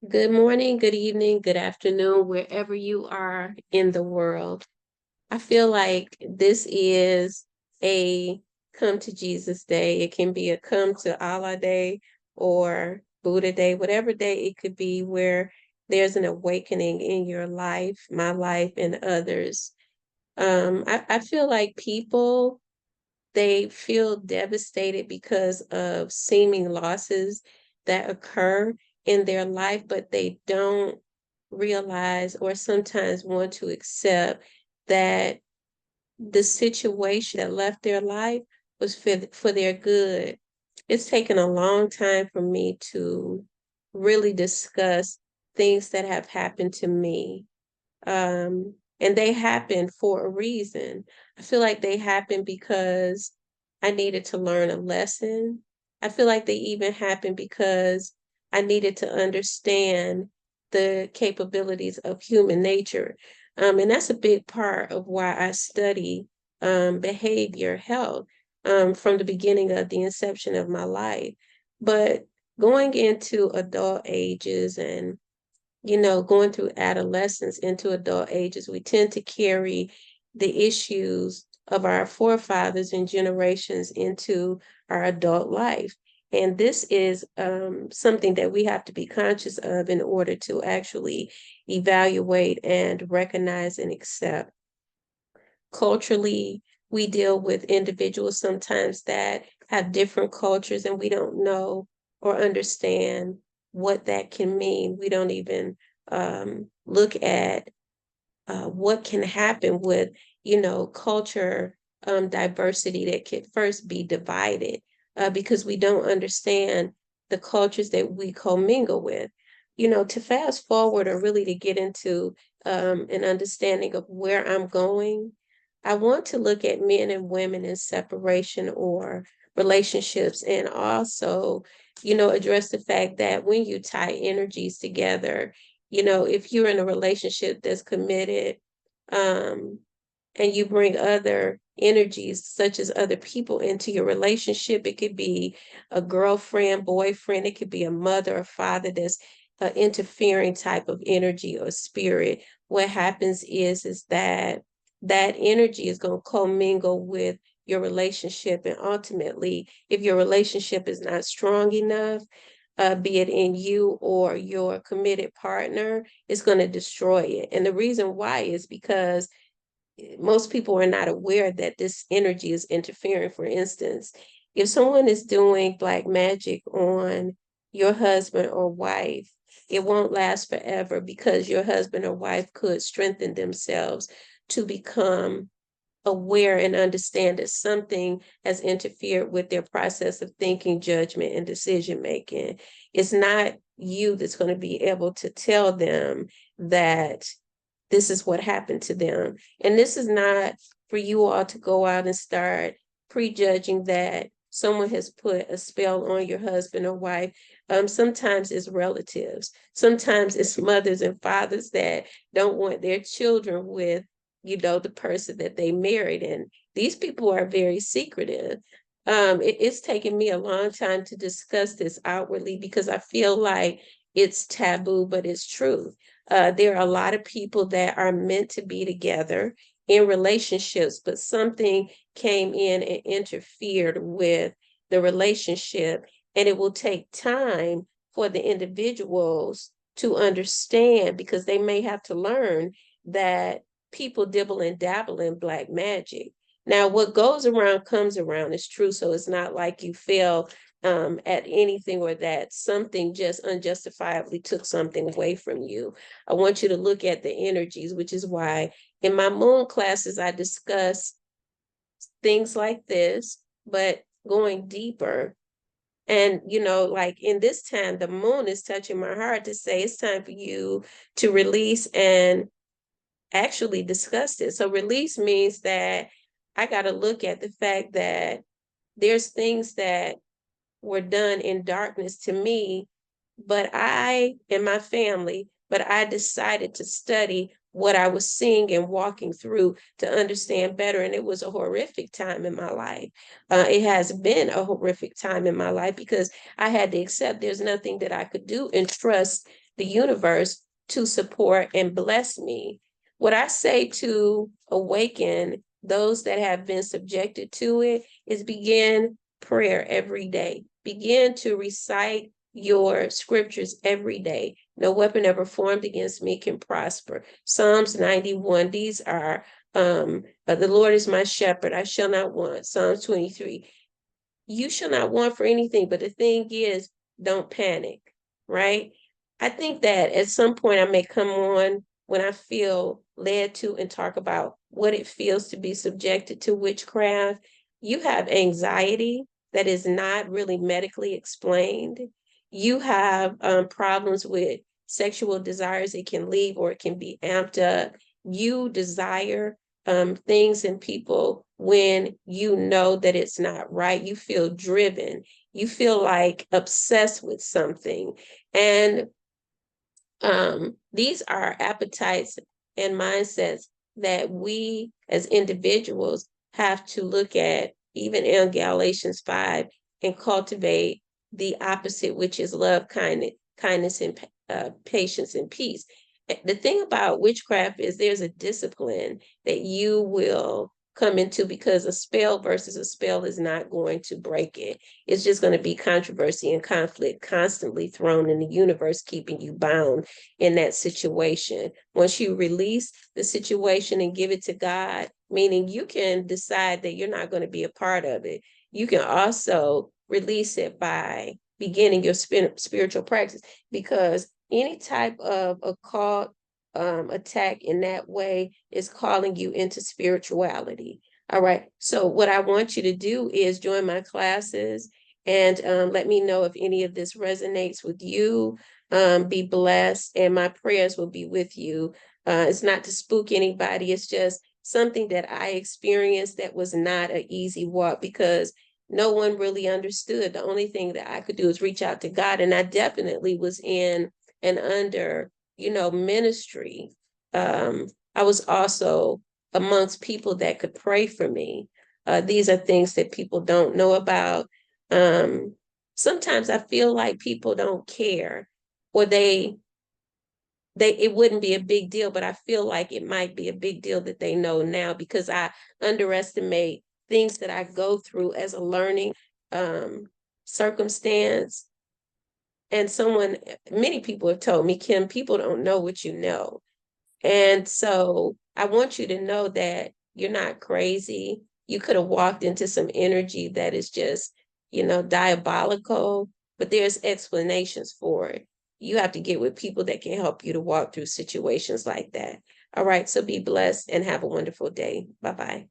Good morning, good evening, good afternoon, wherever you are in the world. I feel like this is a come to Jesus day. It can be a come to Allah day or Buddha day, whatever day it could be where there's an awakening in your life, my life, and others. I feel like people, they feel devastated because of seeming losses that occur in their life, but they don't realize or sometimes want to accept that the situation that left their life was for their good. It's taken a long time for me to really discuss things that have happened to me, and they happened for a reason. I feel like they happened because I needed to learn a lesson. I feel like they even happened because I needed to understand the capabilities of human nature. And that's a big part of why I study behavior health from the beginning of the inception of my life. But going into adult ages and going through adolescence into adult ages, we tend to carry the issues of our forefathers and generations into our adult life. And this is something that we have to be conscious of in order to actually evaluate and recognize and accept. Culturally, we deal with individuals sometimes that have different cultures, and we don't know or understand what that can mean. We don't even look at what can happen with, culture diversity that could first be divided because we don't understand the cultures that we commingle with. To fast forward or really to get into an understanding of where I'm going, I want to look at men and women in separation or relationships and also, address the fact that when you tie energies together, if you're in a relationship that's committed, um, and you bring other energies, such as other people, into your relationship, it could be a girlfriend, boyfriend, it could be a mother or father that's an interfering type of energy or spirit. What happens is that that energy is going to commingle with your relationship. And ultimately, if your relationship is not strong enough, be it in you or your committed partner, it's going to destroy it. And the reason why is because most people are not aware that this energy is interfering. For instance, if someone is doing black magic on your husband or wife, it won't last forever because your husband or wife could strengthen themselves to become aware and understand that something has interfered with their process of thinking, judgment, and decision making. It's not you that's going to be able to tell them that this is what happened to them. And this is not for you all to go out and start prejudging that someone has put a spell on your husband or wife. Sometimes it's relatives. Sometimes it's mothers and fathers that don't want their children with, the person that they married. And these people are very secretive. It's taken me a long time to discuss this outwardly because I feel like it's taboo, but it's true. There are a lot of people that are meant to be together in relationships, but something came in and interfered with the relationship. And it will take time for the individuals to understand because they may have to learn that people dibble and dabble in black magic. Now, what goes around comes around is true. So it's not like you feel at anything or that something just unjustifiably took something away from you. I want you to look at the energies, which is why in my moon classes, I discuss things like this, but going deeper. And, like in this time, the moon is touching my heart to say it's time for you to release and actually discuss this. So, release means that I got to look at the fact that there's things that were done in darkness to me, but I and my family, but I decided to study what I was seeing and walking through to understand better. And it was a horrific time in my life. It has been a horrific time in my life because I had to accept there's nothing that I could do and trust the universe to support and bless me. What I say to awaken those that have been subjected to it is begin prayer every day. Begin to recite your scriptures every day. No weapon ever formed against me can prosper. Psalms 91, these are the Lord is my shepherd, I shall not want. Psalms 23. You shall not want for anything, but the thing is, don't panic, right? I think that at some point I may come on when I feel led to and talk about what it feels to be subjected to witchcraft. You have anxiety that is not really medically explained. You have problems with sexual desires. It can leave or it can be amped up. You desire things in people when you know that it's not right. You feel driven. You feel like obsessed with something. And these are appetites and mindsets that we as individuals have to look at, even in Galatians 5, and cultivate the opposite, which is love, kindness, and patience and peace. The thing about witchcraft is there's a discipline that you will come into, because a spell versus a spell is not going to break it. It's just going to be controversy and conflict constantly thrown in the universe, keeping you bound in that situation. Once you release the situation and give it to God, meaning you can decide that you're not going to be a part of it. You can also release it by beginning your spiritual practice, because any type of occult attack in that way is calling you into spirituality. All right. So what I want you to do is join my classes and let me know if any of this resonates with you. Be blessed, and my prayers will be with you. It's not to spook anybody. It's just something that I experienced that was not an easy walk, because no one really understood. The only thing that I could do is reach out to God. And I definitely was in and under, ministry. I was also amongst people that could pray for me. These are things that people don't know about. Sometimes I feel like people don't care, or it wouldn't be a big deal, but I feel like it might be a big deal that they know now, because I underestimate things that I go through as a learning circumstance. And many people have told me, Kim, people don't know what you know. And so I want you to know that you're not crazy. You could have walked into some energy that is just, diabolical, but there's explanations for it. You have to get with people that can help you to walk through situations like that. All right. So be blessed and have a wonderful day. Bye-bye.